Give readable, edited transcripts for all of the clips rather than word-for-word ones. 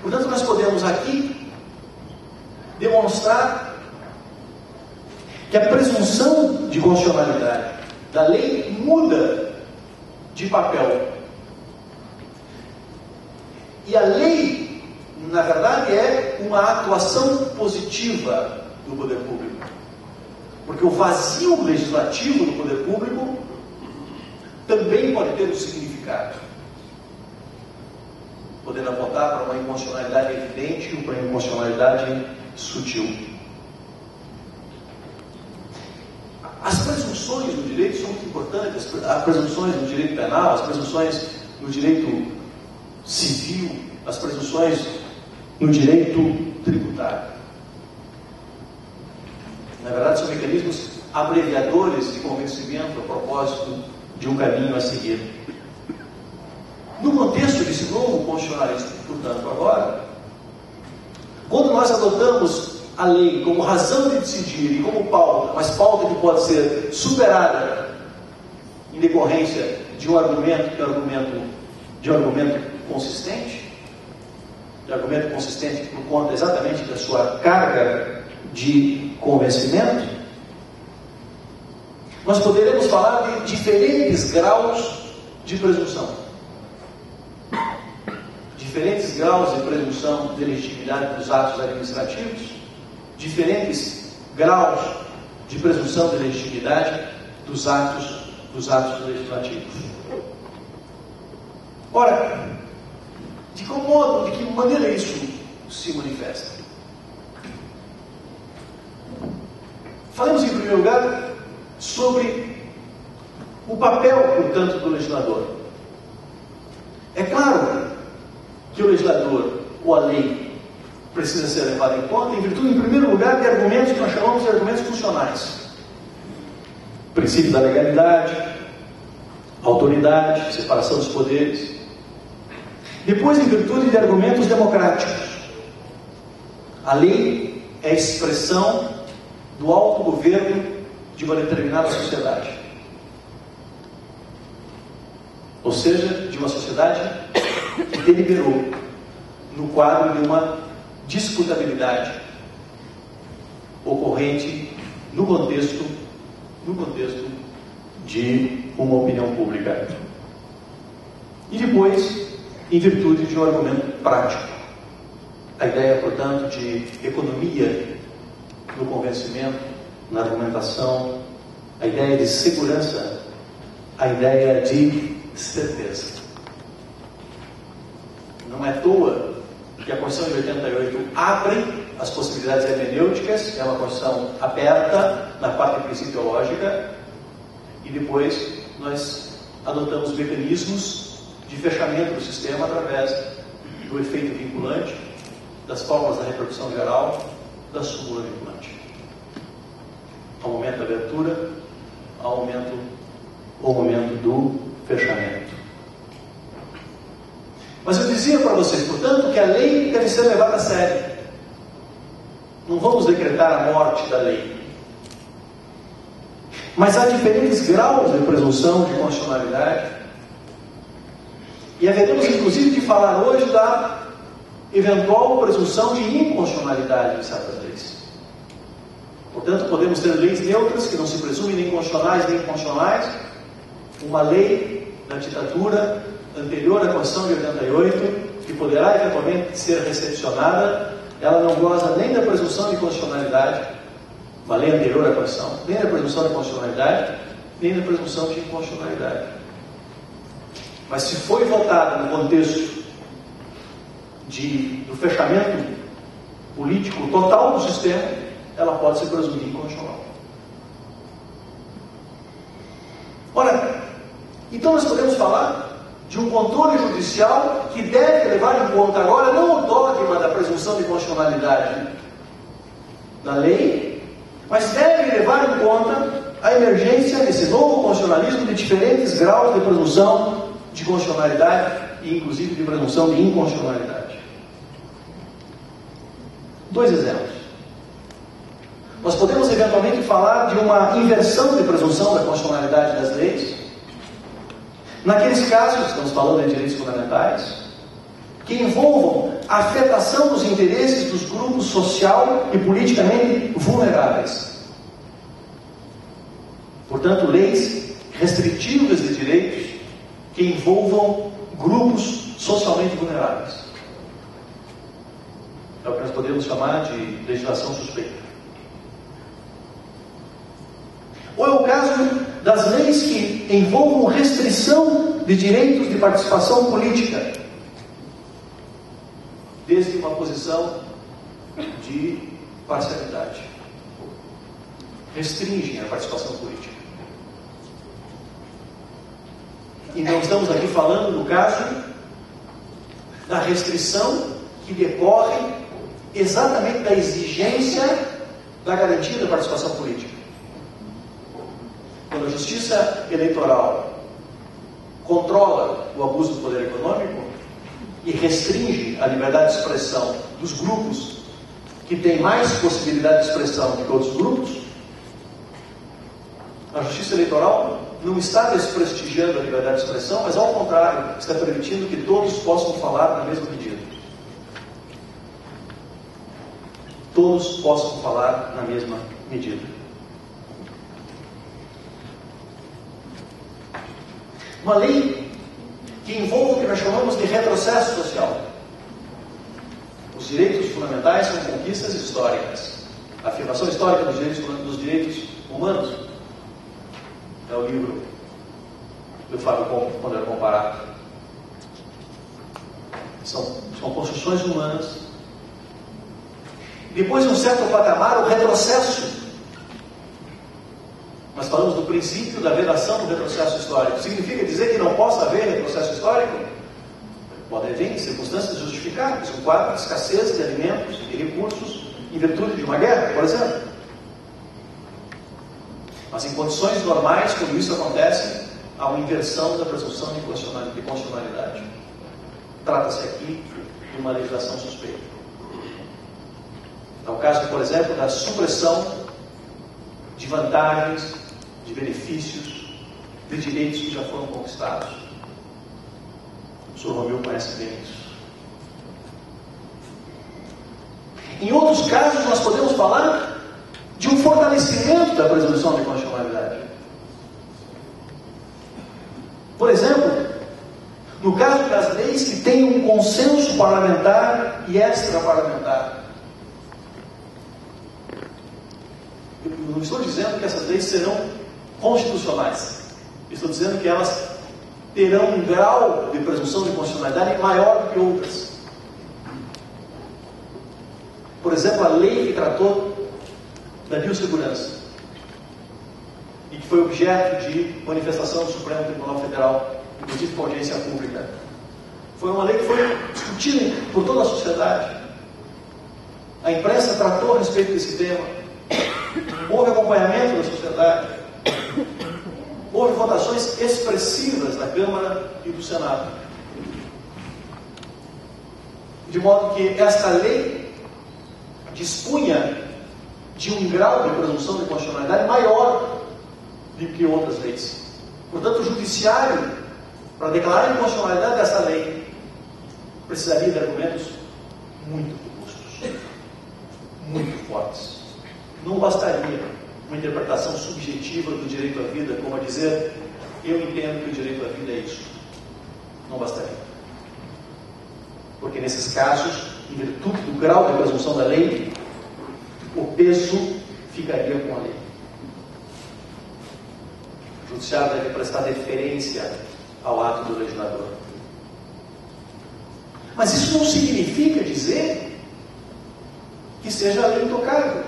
Portanto, nós podemos aqui demonstrar que a presunção de constitucionalidade da lei muda de papel. E a lei, na verdade, é uma atuação positiva do poder público. Porque o vazio legislativo do poder público também pode ter um significado, podendo apontar para uma inconstitucionalidade evidente ou para uma inconstitucionalidade sutil. As presunções no direito são muito importantes, as presunções no direito penal, as presunções no direito civil, as presunções no direito tributário. Na verdade, são mecanismos abreviadores de convencimento a propósito de um caminho a seguir. No contexto desse novo constitucionalismo, portanto, agora, quando nós adotamos a lei como razão de decidir e como pauta, mas pauta que pode ser superada em decorrência de um argumento consistente, por conta exatamente da sua carga de convencimento, nós poderemos falar de diferentes graus de presunção. Diferentes graus de presunção de legitimidade dos atos administrativos, diferentes graus de presunção de legitimidade dos atos legislativos. Ora, de que modo, de que maneira isso se manifesta? Falemos em primeiro lugar sobre o papel, portanto, do legislador. É claro que o legislador ou a lei precisa ser levado em conta em virtude, em primeiro lugar, de argumentos que nós chamamos de argumentos funcionais. O princípio da legalidade, autoridade, separação dos poderes. Depois, em virtude de argumentos democráticos. A lei é a expressão do autogoverno de uma determinada sociedade. Ou seja, de uma sociedade que deliberou no quadro de uma disputabilidade ocorrente no contexto de uma opinião pública. E depois, em virtude de um argumento prático. A ideia, portanto, de economia no convencimento, na argumentação, a ideia de segurança, a ideia de certeza. Não é à toa que a Constituição de 88 abre as possibilidades hermenêuticas, é uma Constituição aberta na parte principiológica, e depois nós adotamos mecanismos de fechamento do sistema através do efeito vinculante, das fórmulas da repercussão geral, da súmula vinculante. Ao momento da abertura, ao momento do fechamento. Mas eu dizia para vocês, portanto, que a lei deve ser levada a sério. Não vamos decretar a morte da lei. Mas há diferentes graus de presunção de constitucionalidade. E haveremos, inclusive, de falar hoje da eventual presunção de inconstitucionalidade de certas leis. Portanto, podemos ter leis neutras, que não se presumem nem constitucionais nem inconstitucionais. Uma lei da ditadura anterior à Constituição de 88, que poderá eventualmente ser recepcionada, ela não goza nem da presunção de constitucionalidade, uma lei anterior à Constituição, nem da presunção de constitucionalidade, nem da presunção de inconstitucionalidade. Mas se foi votada no contexto do fechamento político total do sistema, ela pode ser presumida inconstitucional. Ora, então nós podemos falar de um controle judicial que deve levar em conta agora não o dogma da presunção de constitucionalidade da lei, mas deve levar em conta a emergência desse novo constitucionalismo de diferentes graus de presunção de constitucionalidade e inclusive de presunção de inconstitucionalidade. Dois exemplos. Nós podemos eventualmente falar de uma inversão de presunção da constitucionalidade das leis, naqueles casos, estamos falando de direitos fundamentais, que envolvam a afetação dos interesses dos grupos social e politicamente vulneráveis. Portanto, leis restritivas de direitos que envolvam grupos socialmente vulneráveis. É o que nós podemos chamar de legislação suspeita. Ou é o caso das leis que envolvam restrição de direitos de participação política, desde uma posição de parcialidade. Restringem a participação política. E não estamos aqui falando do caso da restrição que decorre exatamente da exigência da garantia da participação política. Quando a justiça eleitoral controla o abuso do poder econômico e restringe a liberdade de expressão dos grupos que têm mais possibilidade de expressão do que outros grupos, a justiça eleitoral não está desprestigiando a liberdade de expressão, mas ao contrário, está permitindo que todos possam falar na mesma medida. Todos possam falar na mesma medida. Uma lei que envolve o que nós chamamos de retrocesso social. Os direitos fundamentais são conquistas históricas. A afirmação histórica dos direitos humanos é o livro do Fábio Poder Comparado. São construções humanas. Depois de um certo patamar, o retrocesso. Nós falamos do princípio da vedação do retrocesso histórico. Significa dizer que não possa haver retrocesso histórico? Pode haver em circunstâncias justificáveis, um quadro de escassez de alimentos e recursos em virtude de uma guerra, por exemplo. Mas em condições normais, quando isso acontece, há uma inversão da presunção de constitucionalidade. Trata-se aqui de uma legislação suspeita. É o caso, por exemplo, da supressão de vantagens, de benefícios, de direitos que já foram conquistados. O Sr. Romeu conhece bem isso. Em outros casos, nós podemos falar de um fortalecimento da presunção de constitucionalidade. Por exemplo, no caso das leis que têm um consenso parlamentar e extraparlamentar. Eu não estou dizendo que essas leis serão constitucionais. Estou dizendo que elas terão um grau de presunção de constitucionalidade maior do que outras. Por exemplo, a lei que tratou da biossegurança e que foi objeto de manifestação do Supremo Tribunal Federal, inclusive com audiência pública. Foi uma lei que foi discutida por toda a sociedade. A imprensa tratou a respeito desse tema. Houve acompanhamento da sociedade. Houve votações expressivas na Câmara e do Senado. De modo que esta lei dispunha de um grau de presunção de constitucionalidade maior do que outras leis. Portanto, o judiciário, para declarar a inconstitucionalidade dessa lei, precisaria de argumentos muito robustos, muito fortes. Não bastaria uma interpretação subjetiva do direito à vida, como a dizer, eu entendo que o direito à vida é isso. Não bastaria. Porque nesses casos, em virtude do grau de presunção da lei, o peso ficaria com a lei. O judiciário deve prestar deferência ao ato do legislador. Mas isso não significa dizer que seja a lei intocável.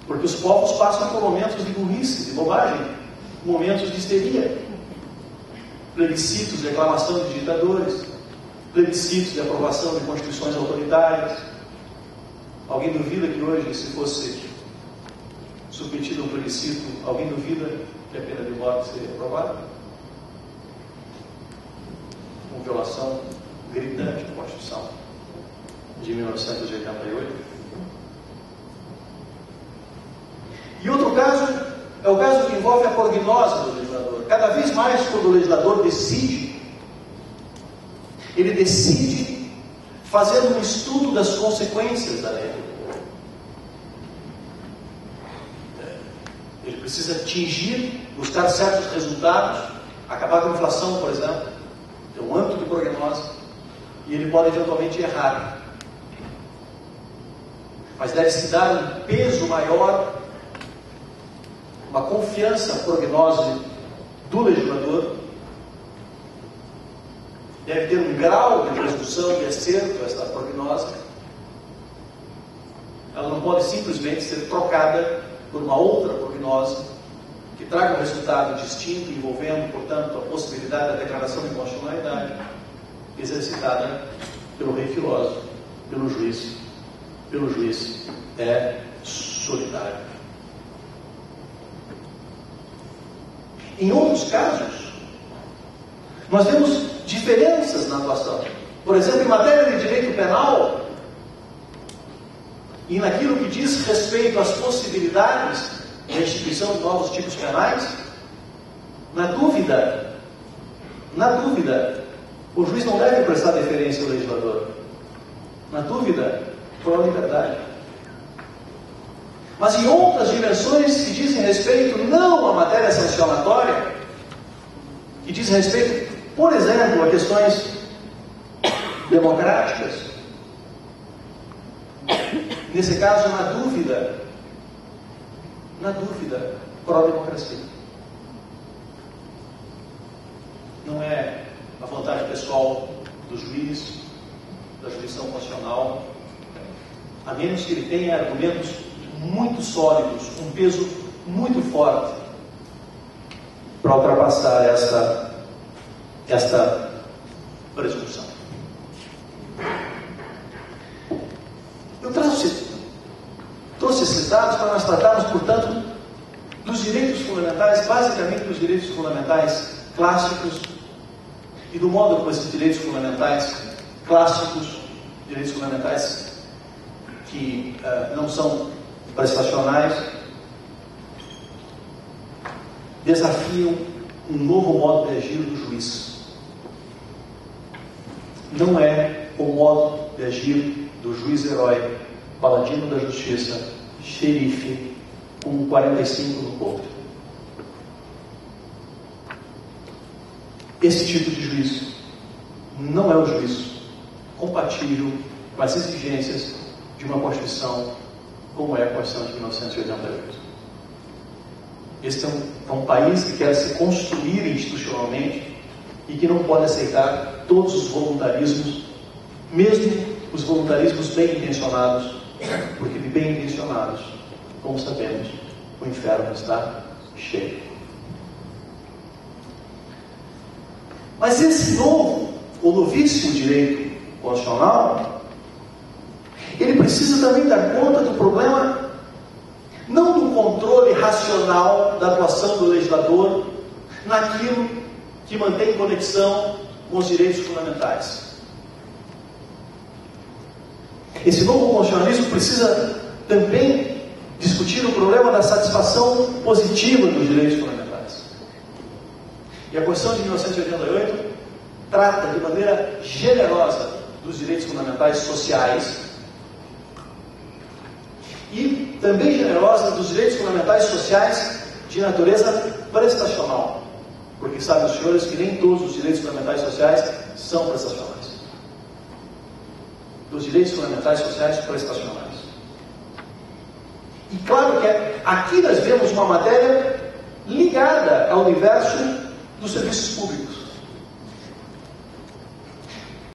Porque os povos passam por momentos de burrice, de bobagem, momentos de histeria, plebiscitos de aclamação de ditadores, plebiscitos de aprovação de constituições autoritárias. Alguém duvida que hoje, se fosse submetido a um plebiscito, alguém duvida que a pena de morte seria aprovada? Com violação gritante da Constituição de 1988. E outro caso é o caso que envolve a prognose do legislador. Cada vez mais, quando o legislador decide, ele decide fazendo um estudo das consequências da lei. Ele precisa atingir, buscar certos resultados, acabar com a inflação, por exemplo, ter um âmbito de prognose, e ele pode eventualmente errar. Mas deve-se dar um peso maior, uma confiança na prognose do legislador, deve ter um grau de presunção de acerto esta prognose. Ela não pode simplesmente ser trocada por uma outra prognose que traga um resultado distinto, envolvendo, portanto, a possibilidade da declaração de inconstitucionalidade exercitada pelo rei filósofo, pelo juiz solitário. Em outros casos, nós vemos diferenças na atuação. Por exemplo, em matéria de direito penal e naquilo que diz respeito às possibilidades da instituição de novos tipos penais, na dúvida, o juiz não deve prestar deferência ao legislador. Na dúvida, por a liberdade. Mas em outras dimensões que dizem respeito não à matéria sancionatória, que diz respeito, por exemplo, a questões democráticas, nesse caso, na dúvida, pró-democracia. Não é a vontade pessoal do juiz, da jurisdição constitucional, a menos que ele tenha argumentos muito sólidos, um peso muito forte para ultrapassar esta presunção. Eu trouxe esses dados para nós tratarmos, portanto, dos direitos fundamentais, basicamente dos direitos fundamentais clássicos e do modo como esses direitos fundamentais clássicos, direitos fundamentais que não são prestacionais, desafiam um novo modo de agir do juiz. Não é o modo de agir do juiz-herói, paladino da justiça, xerife, com 45 no ponto. Esse tipo de juiz não é o juiz compatível com as exigências de uma Constituição como é a Constituição de 1988. Este é um país que quer se construir institucionalmente e que não pode aceitar todos os voluntarismos, mesmo os voluntarismos bem intencionados, porque de bem intencionados, como sabemos, o inferno está cheio. Mas esse novíssimo direito constitucional, ele precisa também dar conta do problema, não do controle racional da atuação do legislador naquilo que mantém conexão com os direitos fundamentais. Esse novo constitucionalismo precisa também discutir o problema da satisfação positiva dos direitos fundamentais. E a Constituição de 1988 trata de maneira generosa dos direitos fundamentais sociais e também generosa dos direitos fundamentais sociais de natureza prestacional, porque sabem os senhores que nem todos os direitos fundamentais sociais são prestacionais. Dos direitos fundamentais sociais prestacionais. E claro que aqui nós vemos uma matéria ligada ao universo dos serviços públicos.